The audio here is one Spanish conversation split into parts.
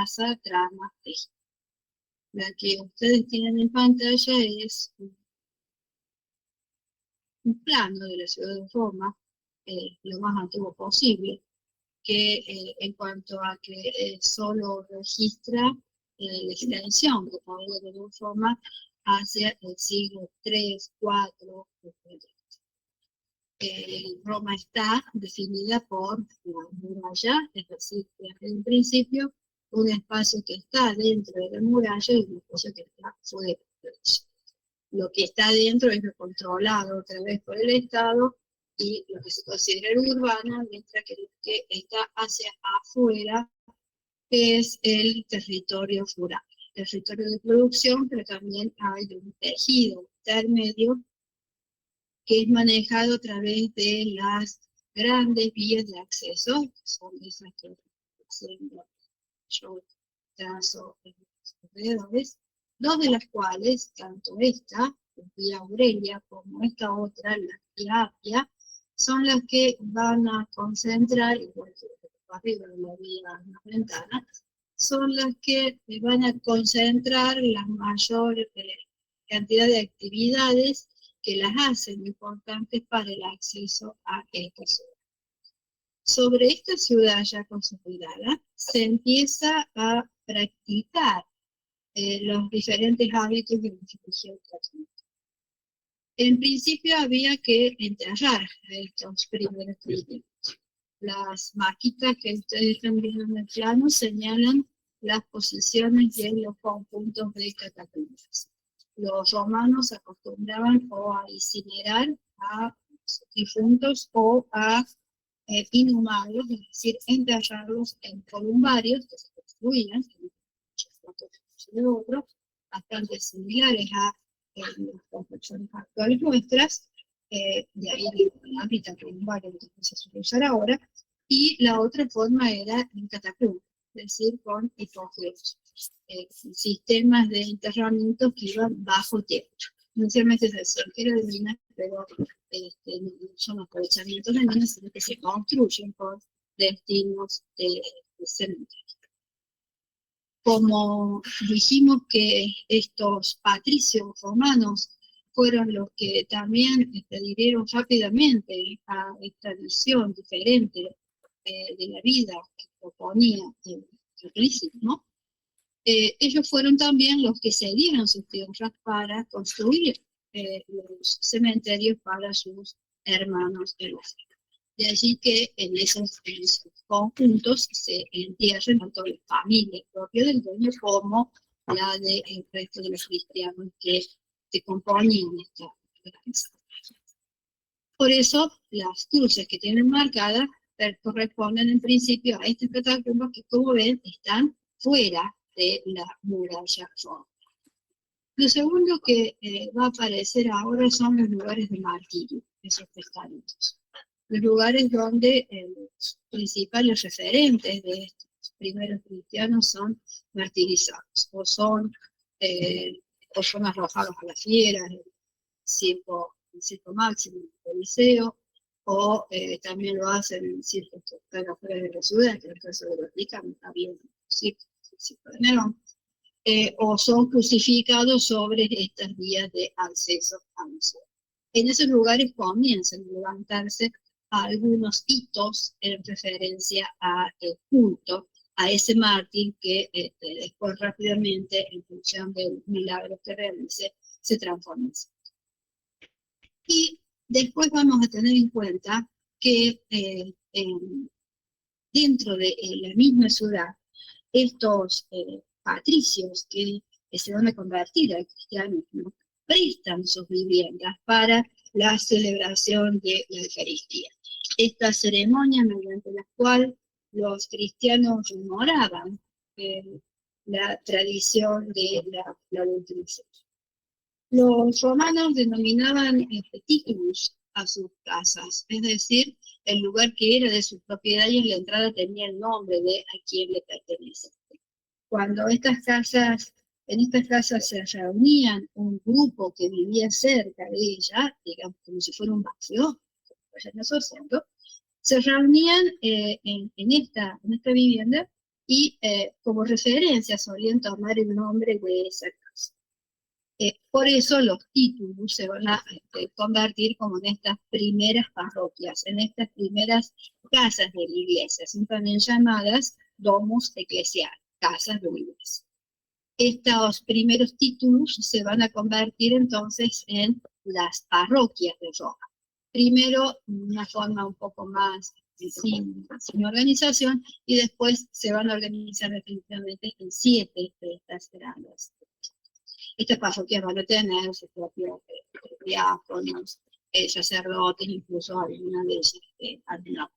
casa, trama, eje. La que ustedes tienen en pantalla es un plano de la ciudad de Roma, lo más antiguo posible, que en cuanto a que solo registra la extensión que podría tener Roma hacia el siglo III, IV, Roma está definida por la muralla, es decir, desde un principio un espacio que está dentro de la muralla y un espacio que está fuera de ella. Lo que está dentro es lo controlado otra vez por el Estado y lo que se considera urbano, mientras que lo que está hacia afuera es el territorio rural, territorio de producción, pero también hay un tejido intermedio que es manejado a través de las grandes vías de acceso, que son esas que yo trazo en los alrededores, dos de las cuales, tanto esta, la vía Aurelia, como esta otra, la vía Apia, son las que van a concentrar, igual que arriba de la vía Ventana, son las que van a concentrar la mayor cantidad de actividades que las hacen importantes para el acceso a esta ciudad. Sobre esta ciudad ya consolidada, se empieza a practicar los diferentes hábitos de la religión católica. En principio había que enterrar a estos primeros cristianos. Las maquitas que ustedes están viendo en el plano señalan las posiciones de los conjuntos de catacumbas. Los romanos acostumbraban o a incinerar a sus difuntos o a inhumarlos, es decir, enterrarlos en columbarios que se construían, de otros, bastante similares a las construcciones actuales nuestras, de ahí la hábitat columbario que se suele usar ahora, y la otra forma era en catacumba, es decir, con hipogeos, sistemas de enterramiento que iban bajo techo. Inicialmente se decía que era de minas, pero no son aprovechamientos de minas, sino que se construyen por destinos de cementerio. Como dijimos que estos patricios romanos fueron los que también adhirieron rápidamente a esta visión diferente de la vida que proponía el catolicismo, ellos fueron también los que cedieron sus tierras para construir los cementerios para sus hermanos herejes. De allí que en esos conjuntos se entierren tanto la familia propia del dueño como la del resto de los cristianos que componen esta organización. Por eso, las cruces que tienen marcadas corresponden en principio a estas catacumbas que, como ven, están fuera de la muralla romana. Lo segundo que va a aparecer ahora son los lugares de martirio, esos testamentos. Los lugares donde los principales referentes de estos primeros cristianos son martirizados, o son arrojados a las fieras, el circo máximo, el Coliseo, o también lo hacen en circos que están afuera de la ciudad, que en el caso de los Vaticano está bien el circo de Nerón, o son crucificados sobre estas vías de acceso a la ciudad. En esos lugares comienzan a levantarse algunos hitos en referencia a el culto a ese mártir que después rápidamente, en función del milagro que realice, se transforma en santo. Y después vamos a tener en cuenta que dentro de la misma ciudad, estos patricios que se van a convertir al cristianismo prestan sus viviendas para la celebración de la Eucaristía. Esta ceremonia mediante la cual los cristianos rememoraban la tradición de la bautización. Los romanos denominaban títulos a sus casas, es decir, el lugar que era de su propiedad y en la entrada tenía el nombre de a quien le pertenece. Cuando en estas casas se reunían un grupo que vivía cerca de ella, digamos como si fuera un barrio, se reunían en esta vivienda y como referencia solían tomar el nombre de esa casa. Por eso los títulos se van a convertir como en estas primeras parroquias, en estas primeras casas de la iglesia, son también llamadas domus eclesial, casas de la iglesia. Estos primeros títulos se van a convertir entonces en las parroquias de Roma. Primero, una forma un poco más sin organización, y después se van a organizar definitivamente en 7 de estas grandes. Estas parroquias van a tener sus propios diáconos, sacerdotes, incluso algunas de ellas.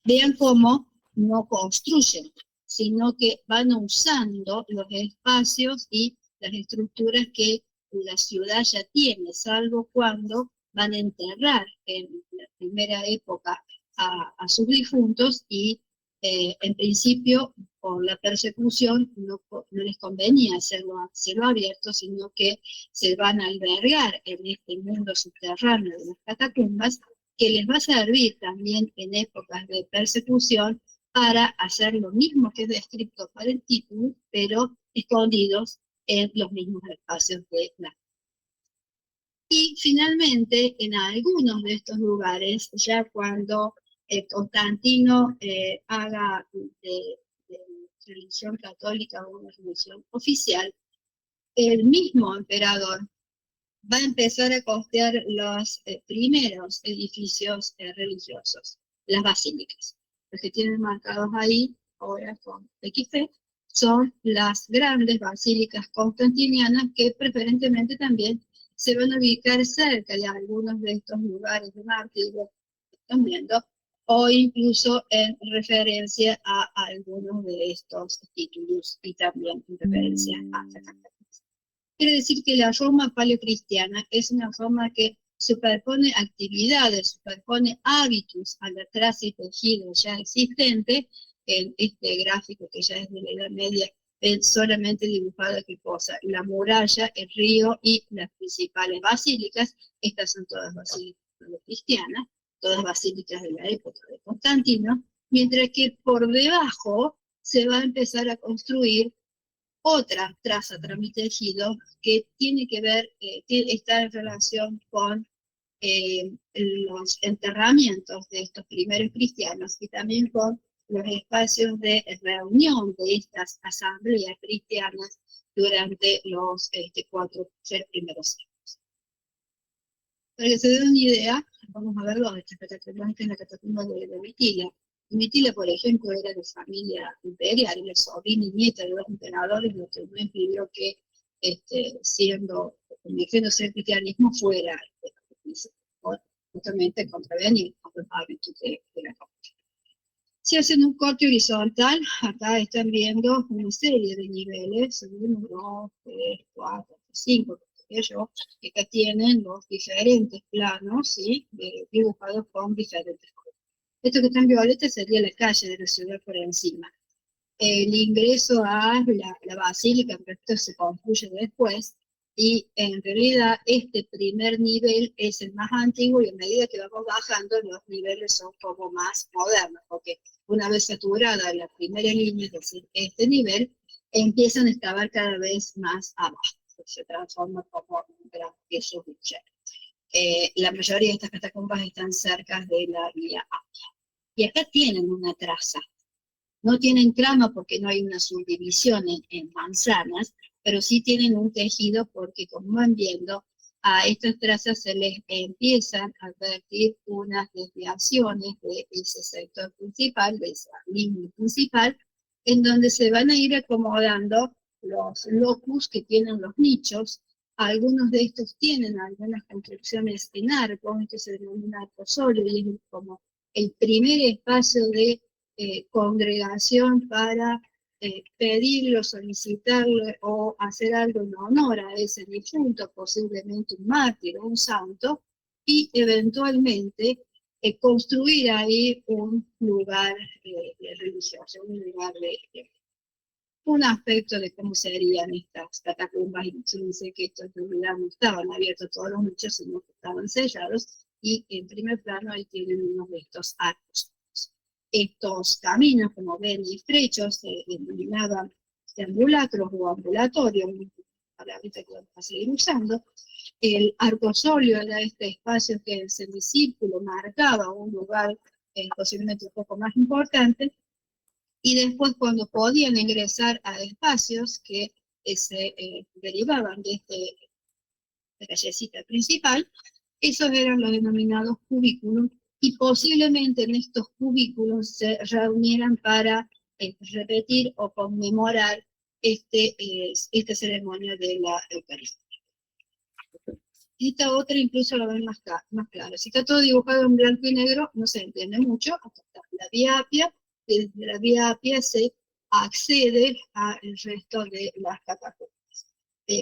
Vean cómo no construyen, sino que van usando los espacios y las estructuras que la ciudad ya tiene, salvo cuando van a enterrar en la primera época a sus difuntos y en principio por la persecución no les convenía hacerlo a cielo abierto, sino que se van a albergar en este mundo subterráneo de las catacumbas, que les va a servir también en épocas de persecución para hacer lo mismo que es descrito para el título, pero escondidos en los mismos espacios de la. Y finalmente, en algunos de estos lugares, ya cuando Constantino haga de religión católica una religión oficial, el mismo emperador va a empezar a costear los primeros edificios religiosos, las basílicas. Los que tienen marcados ahí, ahora con XP, son las grandes basílicas constantinianas que preferentemente también se van a ubicar cerca de algunos de estos lugares de martirio que están viendo, o incluso en referencia a algunos de estos títulos y también en referencia a la catedral. Quiere decir que la Roma paleocristiana es una Roma que superpone actividades, superpone hábitos al atrás y tejido ya existente. En este gráfico que ya es de la Edad Media, solamente dibujado qué cosa, la muralla, el río y las principales basílicas. Estas son todas basílicas cristianas, todas basílicas de la época de Constantino, mientras que por debajo se va a empezar a construir otra traza tramitejido que tiene que ver, está en relación con los enterramientos de estos primeros cristianos y también con los espacios de reunión de estas asambleas cristianas durante los 3 primeros siglos. Para que se den una idea, vamos a ver dónde está en la catacumba de Mitila. Mitila, por ejemplo, era de familia imperial, era sobrina y nieta de los emperadores, lo que no impidió que, convirtiéndose el cristianismo, fuera justamente contravenir los hábitos de la familia. Si hacen un corte horizontal, acá están viendo una serie de niveles, 1, 2, 3, 4, 5, que acá tienen los diferentes planos, ¿sí? Dibujados con diferentes colores. Esto que está en violeta sería la calle de la ciudad por encima. El ingreso a la basílica, pero esto se concluye después, y en realidad este primer nivel es el más antiguo, y a medida que vamos bajando los niveles son como más modernos, porque una vez saturada la primera línea, es decir, este nivel, empiezan a excavar cada vez más abajo, se transforma como un gran queso buchero. La mayoría de estas catacumbas están cerca de la vía Aurea. Y acá tienen una traza. No tienen trama porque no hay una subdivisión en manzanas, pero sí tienen un tejido porque, como van viendo, a estas trazas se les empiezan a advertir unas desviaciones de ese sector principal, de esa línea principal, en donde se van a ir acomodando los locus que tienen los nichos. Algunos de estos tienen algunas construcciones en arco, que se denomina arco solo, y es como el primer espacio de congregación para pedirlo, solicitarlo o hacer algo en honor a ese difunto, posiblemente un mártir o un santo, y eventualmente construir ahí un lugar religioso, un lugar un aspecto de cómo serían estas catacumbas. Y se dice que estos lugares no estaban abiertos todos los nichos, sino que estaban sellados, y en primer plano ahí tienen uno de estos arcos. estos caminos, como ven, estrechos, se denominaban ambulatorios o ambulatorios, palabrita que vamos a seguir usando. El arcosolio era este espacio que el semicírculo marcaba un lugar posiblemente un poco más importante, y después cuando podían ingresar a espacios que se derivaban de la callecita principal, esos eran los denominados cubículos, y posiblemente en estos cubículos se reunieran para repetir o conmemorar esta ceremonia de la Eucaristía. Esta otra incluso lo ven más claro. Si está todo dibujado en blanco y negro, no se entiende mucho. Acá está la Vía Apia. Desde la Vía Apia se accede al resto de las catacumbas.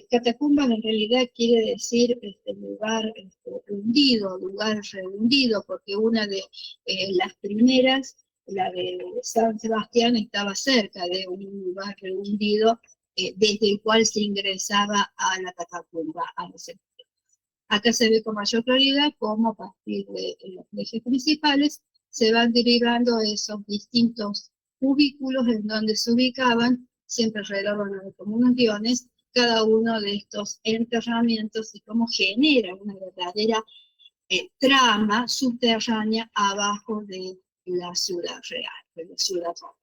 Catacumbas en realidad quiere decir lugar hundido, lugar rehundido, porque una de las primeras, la de San Sebastián, estaba cerca de un lugar rehundido desde el cual se ingresaba a la catacumba, a los cementerios. Acá se ve con mayor claridad cómo a partir de los ejes principales se van derivando esos distintos cubículos en donde se ubicaban, siempre alrededor de como unos guiones, cada uno de estos enterramientos, y cómo genera una verdadera trama subterránea abajo de la ciudad real, de la ciudad Roma.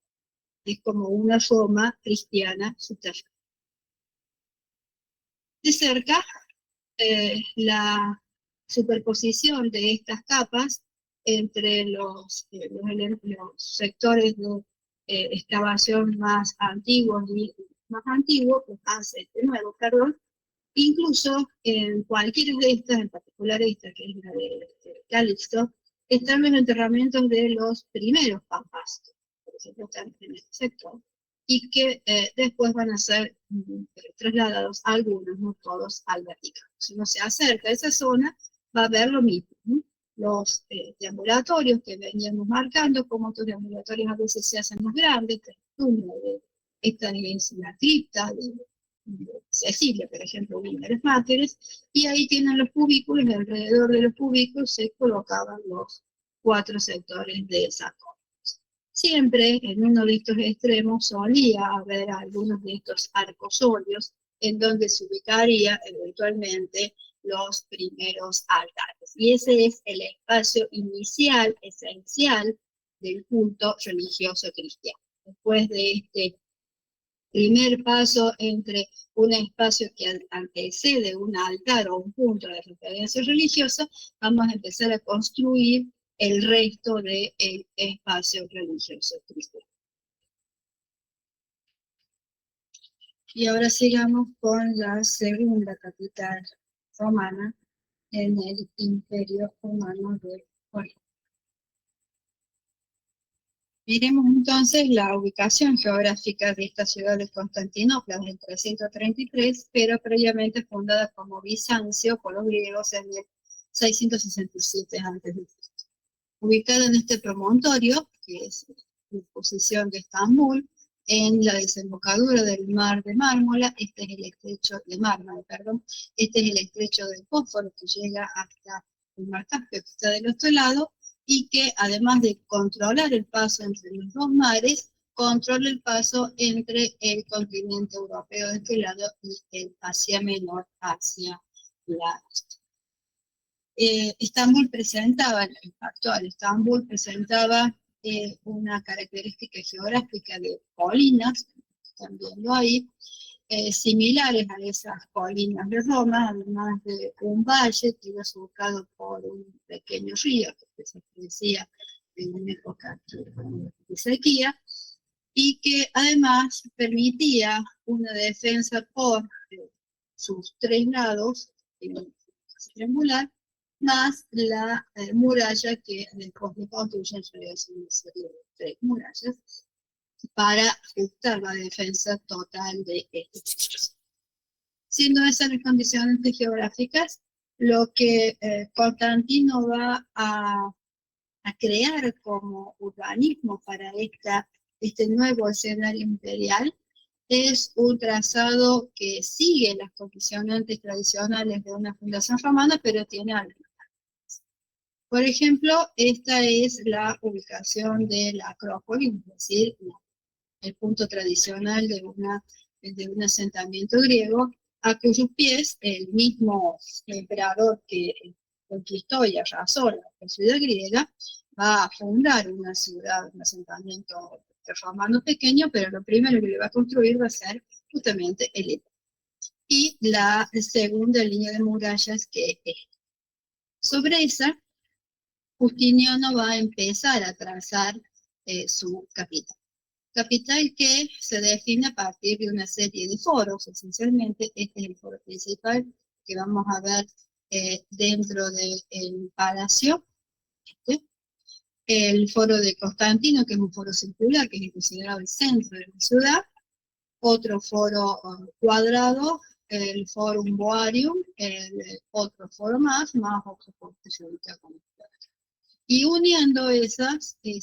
Es como una Roma cristiana subterránea. De cerca, la superposición de estas capas entre los sectores de excavación más antiguos y más antiguos, nuevo, perdón, incluso en cualquiera de estas, en particular esta que es la de Calixto, están los enterramientos de los primeros papas, por ejemplo, están en este sector, y que después van a ser trasladados algunos, no todos, al Vaticano. Si uno se acerca a esa zona, va a ver lo mismo, ¿no? Los deambulatorios que veníamos marcando, como otros deambulatorios a veces se hacen más grandes, esta es la cripta de Cecilia, por ejemplo, Wimmer Máteres, y ahí tienen los cubículos, y alrededor de los cubículos se colocaban los 4 sectores de sarcófagos. Siempre en uno de estos extremos solía haber algunos de estos arcosolios en donde se ubicaría eventualmente los primeros altares. Y ese es el espacio inicial, esencial, del culto religioso cristiano. Después de este primer paso entre un espacio que antecede un altar o un punto de referencia religiosa, vamos a empezar a construir el resto del espacio religioso cristiano. Y ahora sigamos con la segunda capital romana en el Imperio Romano de Oriente. Miremos entonces la ubicación geográfica de esta ciudad de Constantinopla en el 333, pero previamente fundada como Bizancio por los griegos en el 667 a.C. Ubicada en este promontorio, que es la posición de Estambul, en la desembocadura del mar de Mármara, este es el estrecho de Mármara, perdón, este es el estrecho del Bósforo que llega hasta el mar Caspio, que está del otro lado, y que además de controlar el paso entre los dos mares, controla el paso entre el continente europeo de este lado y el Asia Menor hacia la Estambul presentaba, el actual Estambul presentaba una característica geográfica de colinas, están viendo ahí, similares a esas colinas de Roma, además de un valle que era surcado por un pequeño río que se crecía en una época de sequía, y que además permitía una defensa por sus 3 lados, triangular, más la muralla que después de construyen una serie de 3 murallas para ajustar la defensa total de este edificio. Siendo esas las condiciones geográficas, lo que Constantino va a crear como urbanismo para este nuevo escenario imperial es un trazado que sigue las condicionantes tradicionales de una fundación romana, pero tiene algo. Por ejemplo, esta es la ubicación de la Acrópolis, es decir, el punto tradicional de un asentamiento griego, a cuyos pies el mismo emperador que conquistó y arrasó la ciudad griega va a fundar una ciudad, un asentamiento romano pequeño, pero lo primero que le va a construir va a ser justamente el Hippo. Y la segunda línea de murallas que es. Sobre esa, Justiniano va a empezar a trazar su capital. Capital que se define a partir de una serie de foros, esencialmente. Este es el foro principal que vamos a ver dentro del palacio. El foro de Constantino, que es un foro circular, que es considerado el centro de la ciudad. Otro foro cuadrado, el Forum Boarium, otro foro más otro foro que se ubica como. Y uniendo esa serie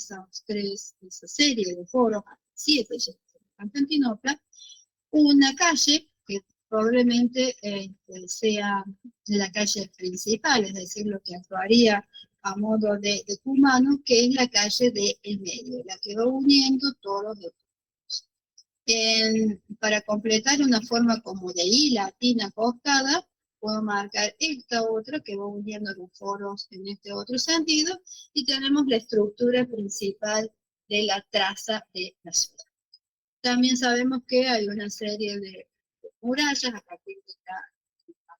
de foros, 7 de Constantinopla, una calle que probablemente sea la calle principal, es decir, lo que actuaría a modo de cumano, que es la calle del medio, la que va uniendo todos los para completar una forma como de I latina acostada, puedo marcar esta otra que va uniendo los foros en este otro sentido, y tenemos la estructura principal de la traza de la ciudad. También sabemos que hay una serie de murallas a partir de la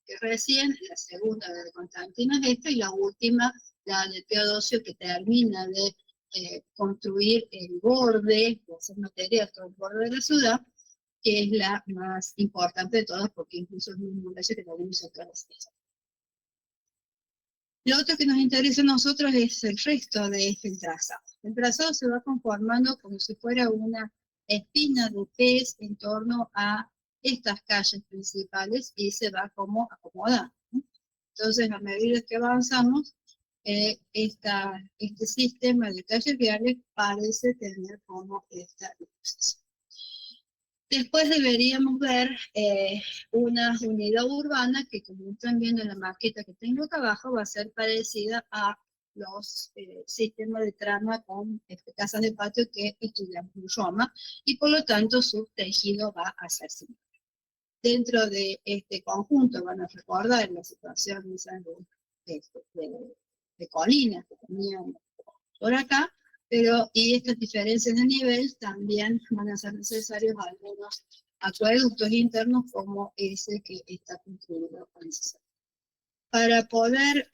que recién, la segunda de Constantino es esta, y la última, la de Teodosio, que termina de construir el borde, de hacer material todo el borde de la ciudad, que es la más importante de todas, porque incluso es una muralla que tenemos acá. Lo otro que nos interesa a nosotros es el resto de este trazado. El trazado se va conformando como si fuera una espina de pez en torno a estas calles principales y se va como acomodando. Entonces, a medida que avanzamos, este sistema de calles viales parece tener como esta disposición. Después deberíamos ver una unidad urbana que, como están viendo en la maqueta que tengo acá abajo, va a ser parecida a los sistemas de trama con casas de patio que estudiamos en Roma, y por lo tanto su tejido va a ser similar. Dentro de este conjunto van a recordar la situación de colinas que tenían por acá, y estas diferencias de nivel también van a ser necesarios algunos acueductos internos como ese que está construido con ese. Para poder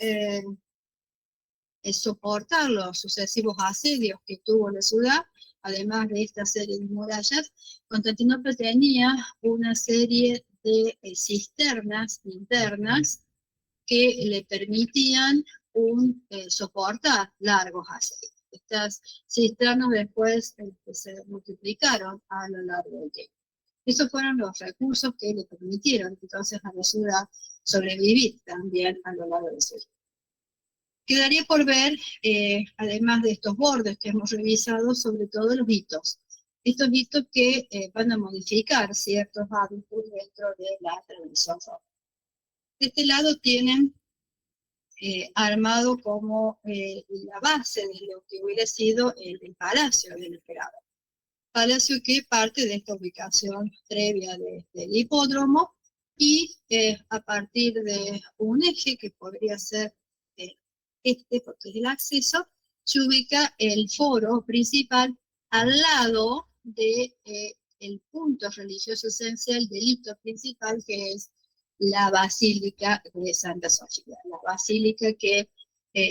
soportar los sucesivos asedios que tuvo la ciudad, además de esta serie de murallas, Constantinopla tenía una serie de cisternas internas que le permitían soportar largos asedios. Estas cisternas después se multiplicaron a lo largo del tiempo. Esos fueron los recursos que le permitieron entonces a la ciudad sobrevivir también a lo largo del siglo. Quedaría por ver, además de estos bordes que hemos revisado, sobre todo los hitos. Estos hitos que van a modificar ciertos hábitos dentro de la tradición romana. De este lado tienen armado como la base de lo que hubiera sido el palacio del emperador. Palacio que parte de esta ubicación previa del hipódromo, y a partir de un eje que podría ser porque es el acceso, se ubica el foro principal al lado de el punto religioso esencial del hito principal, que es la Basílica de Santa Sofía. La basílica que,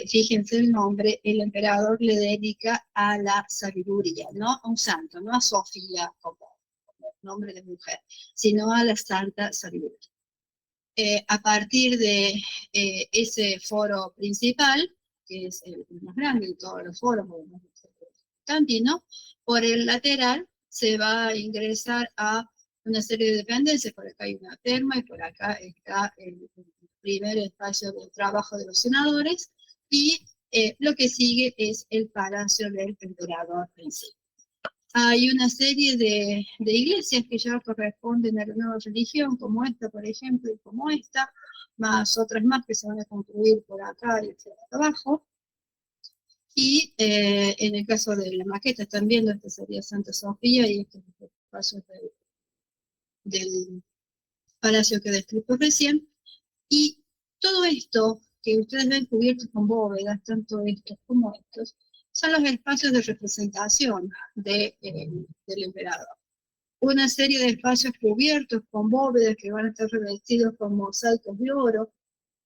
fíjense el nombre, el emperador le dedica a la sabiduría, no a un santo, no a Sofía como nombre de mujer, sino a la santa sabiduría. A partir de ese foro principal, que es el más grande de todos los foros, Constantino, por el lateral se va a ingresar a una serie de dependencias. Por acá hay una terma y por acá está el primer espacio de trabajo de los senadores, y lo que sigue es el palacio del emperador principal. Hay una serie de iglesias que ya corresponden a la nueva religión, como esta, por ejemplo, y como esta, más otras más que se van a construir por acá y por acá abajo. Y en el caso de la maqueta están viendo, este sería Santa Sofía y este es el espacio del palacio que describí recién. Y todo esto que ustedes ven cubiertos con bóvedas, tanto estos como estos, son los espacios de representación del emperador. Una serie de espacios cubiertos con bóvedas que van a estar revestidos con mosaicos de oro,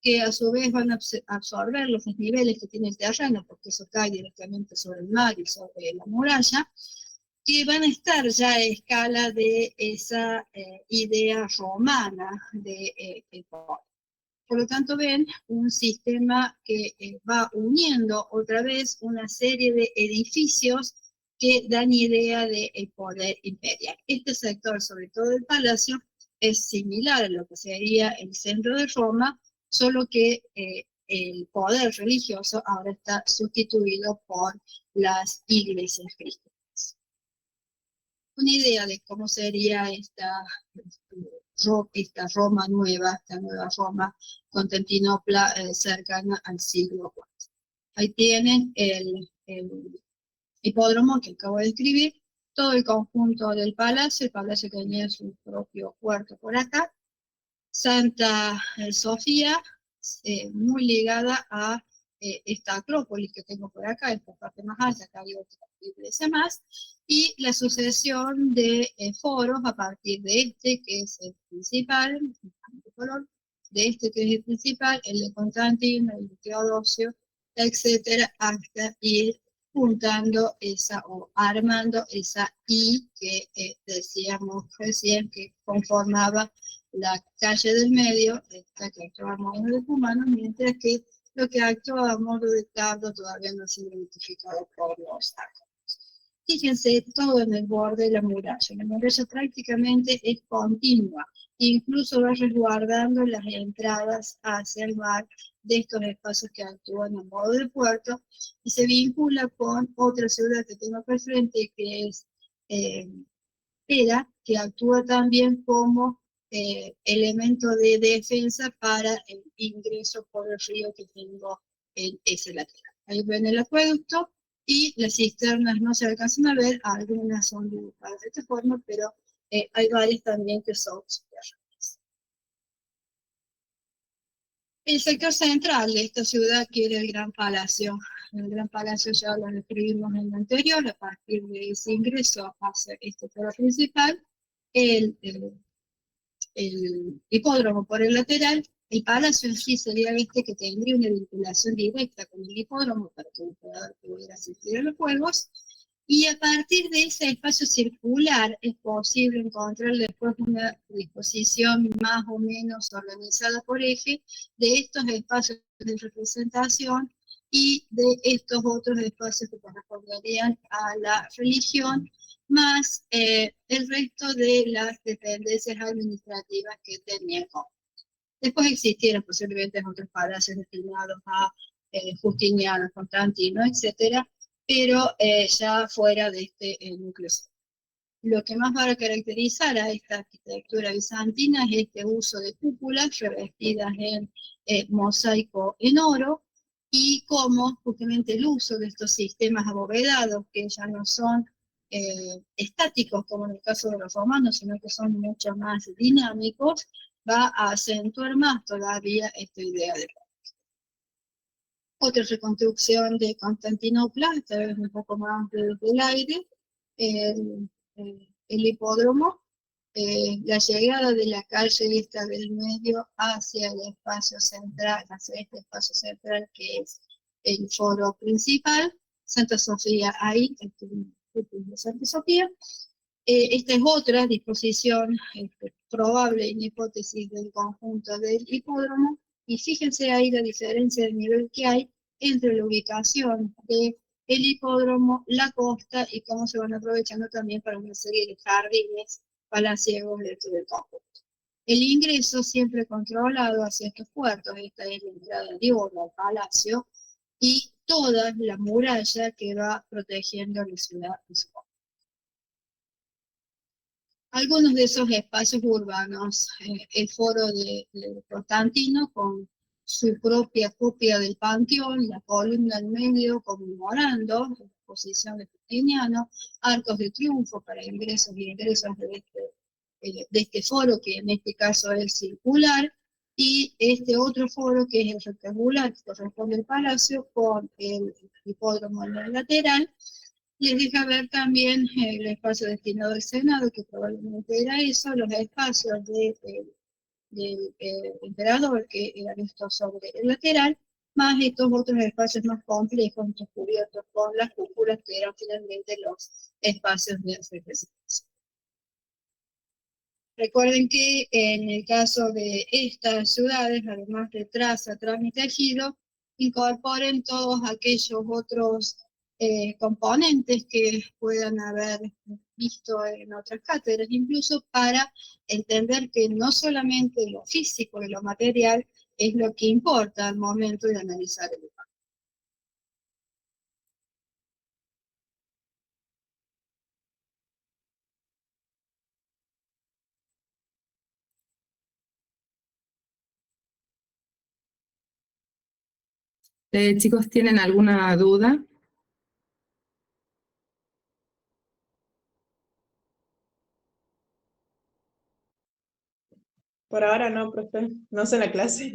que a su vez van a absorber los desniveles que tiene el terreno, porque eso cae directamente sobre el mar y sobre la muralla, que van a estar ya a escala de esa idea romana de poder. Por lo tanto, ven un sistema que va uniendo otra vez una serie de edificios que dan idea del poder imperial. Este sector, sobre todo el palacio, es similar a lo que sería el centro de Roma, solo que el poder religioso ahora está sustituido por las iglesias cristianas. Una idea de cómo sería esta Roma nueva, esta nueva Roma, Constantinopla cercana al siglo IV. Ahí tienen el hipódromo que acabo de describir, todo el conjunto del palacio, el palacio tenía su propio puerto por acá, Santa Sofía, muy ligada a esta acrópolis que tengo por acá, esta parte más alta, acá hay otra iglesia más, y la sucesión de foros a partir de este, que es el principal, de este que es el principal, el de Constantino, el de Teodosio, etcétera, hasta ir juntando esa o armando esa I que decíamos recién que conformaba la calle del medio, esta que actúa a modo de humano, mientras que lo que actúa a modo de cardo todavía no ha sido identificado por los átomos. Fíjense, todo en el borde de la muralla. La muralla prácticamente es continua, incluso va resguardando las entradas hacia el mar de estos espacios que actúan a modo de puerto y se vincula con otra ciudad que tengo por frente, que es Pera, que actúa también como elemento de defensa para el ingreso por el río que tengo en ese lateral. Ahí ven el acueducto y las cisternas no se alcanzan a ver, algunas son dibujadas de esta forma, pero hay varias también que son subterráneas. El sector central de esta ciudad, que era el Gran Palacio. El Gran Palacio ya lo describimos en lo anterior, a partir de ese ingreso hacia este foro principal, el hipódromo por el lateral, el palacio en sí sería este que tendría una vinculación directa con el hipódromo para que el emperador pudiera asistir a los juegos, y a partir de ese espacio circular es posible encontrar después una disposición más o menos organizada por eje de estos espacios de representación y de estos otros espacios que corresponderían a la religión, más el resto de las dependencias administrativas que tenían. Después existieron posiblemente otros palacios destinados a Justiniano, Constantino, etcétera, pero ya fuera de este núcleo. Lo que más va a caracterizar a esta arquitectura bizantina es este uso de cúpulas revestidas en mosaico en oro, y cómo justamente el uso de estos sistemas abovedados, que ya no son estáticos como en el caso de los romanos, sino que son mucho más dinámicos, va a acentuar más todavía esta idea de otra reconstrucción de Constantinopla, esta vez un poco más desde el aire, el hipódromo, la llegada de la calle esta del medio hacia el espacio central, hacia este espacio central que es el foro principal, Santa Sofía ahí, de Santa Sofía. Esta es otra disposición probable en hipótesis del conjunto del hipódromo, y fíjense ahí la diferencia de nivel que hay entre la ubicación del hipódromo, la costa y cómo se van aprovechando también para una serie de jardines palaciegos dentro del conjunto. El ingreso siempre controlado hacia estos puertos, esta es la entrada de oro al palacio, y toda la muralla que va protegiendo la ciudad de su conjunto. Algunos de esos espacios urbanos, el foro de Constantino con su propia copia del Panteón, la columna en medio conmemorando la exposición de Justiniano, arcos de triunfo para ingresos y egresos de este foro, que en este caso es circular, y este otro foro que es el rectangular, que corresponde al palacio, con el hipódromo en el lateral. Les deja ver también el espacio destinado al Senado, que probablemente era eso, los espacios del emperador, que eran estos sobre el lateral, más estos otros espacios más complejos, estos cubiertos con las cúpulas, que eran finalmente los espacios de representación. Recuerden que en el caso de estas ciudades, además de traza, trámite, ejido, incorporen todos aquellos otros componentes que puedan haber visto en otras cátedras, incluso para entender que no solamente lo físico y lo material es lo que importa al momento de analizar el lugar. Chicos, ¿tienen alguna duda? Por ahora no, profe. No sé la clase.